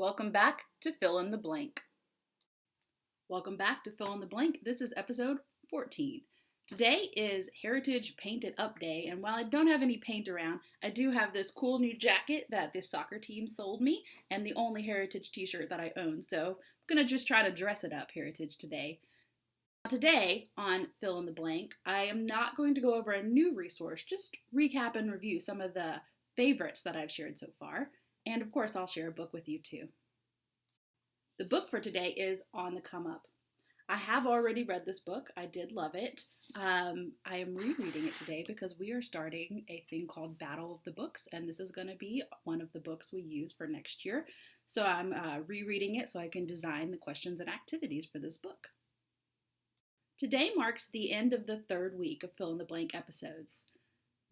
Welcome back to Fill in the Blank. Welcome back to Fill in the Blank. This is episode 14. Today is Heritage Paint It Up Day, and while I don't have any paint around, I do have this cool new jacket that this soccer team sold me, and the only Heritage t-shirt that I own, so I'm going to just try to dress it up Heritage today. Today on Fill in the Blank, I am not going to go over a new resource, just recap and review some of the favorites that I've shared so far, and of course I'll share a book with you too. The book for today is On the Come Up. I have already read this book. I did love it. I am rereading it today because we are starting a thing called Battle of the Books, and this is going to be one of the books we use for next year. So I'm rereading it so I can design the questions and activities for this book. Today marks the end of the third week of Fill in the Blank episodes.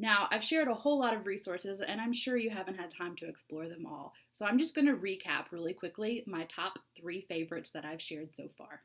Now, I've shared a whole lot of resources, and I'm sure you haven't had time to explore them all. So I'm just going to recap really quickly my top 3 favorites that I've shared so far.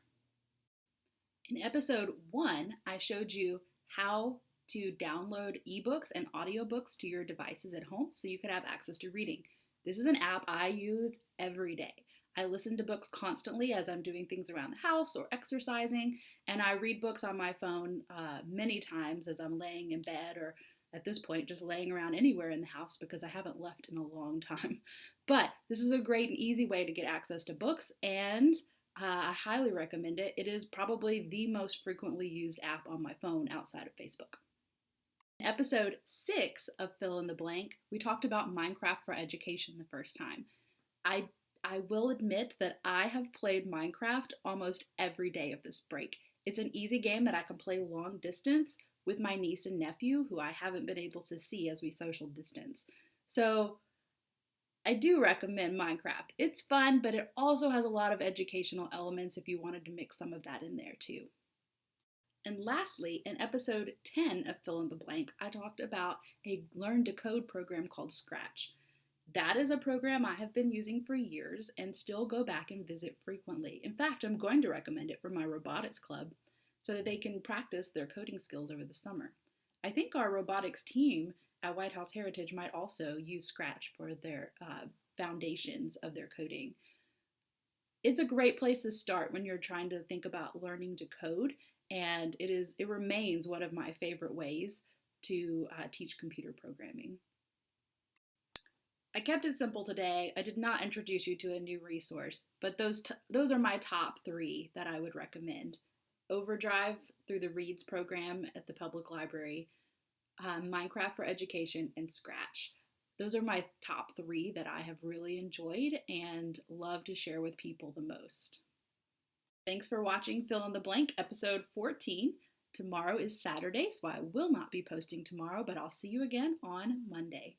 In episode 1, I showed you how to download ebooks and audiobooks to your devices at home so you could have access to reading. This is an app I use every day. I listen to books constantly as I'm doing things around the house or exercising, and I read books on my phone many times as I'm laying in bed or at this point just laying around anywhere in the house because I haven't left in a long time. But this is a great and easy way to get access to books, and I highly recommend it. It is probably the most frequently used app on my phone outside of Facebook. In episode 6 of Fill in the Blank, we talked about Minecraft for Education the first time. I will admit that I have played Minecraft almost every day of this break. It's an easy game that I can play long distance with my niece and nephew, who I haven't been able to see as we social distance. So I do recommend Minecraft. It's fun, but it also has a lot of educational elements if you wanted to mix some of that in there too. And lastly, in episode 10 of Fill in the Blank, I talked about a Learn to Code program called Scratch. That is a program I have been using for years and still go back and visit frequently. In fact, I'm going to recommend it for my robotics club so that they can practice their coding skills over the summer. I think our robotics team at White House Heritage might also use Scratch for their foundations of their coding. It's a great place to start when you're trying to think about learning to code, and it remains one of my favorite ways to teach computer programming. I kept it simple today. I did not introduce you to a new resource, but those are my top 3 that I would recommend. Overdrive through the Reads program at the public library, Minecraft for Education, and Scratch. Those are my top 3 that I have really enjoyed and love to share with people the most. Thanks for watching Fill in the Blank, episode 14. Tomorrow is Saturday, so I will not be posting tomorrow, but I'll see you again on Monday.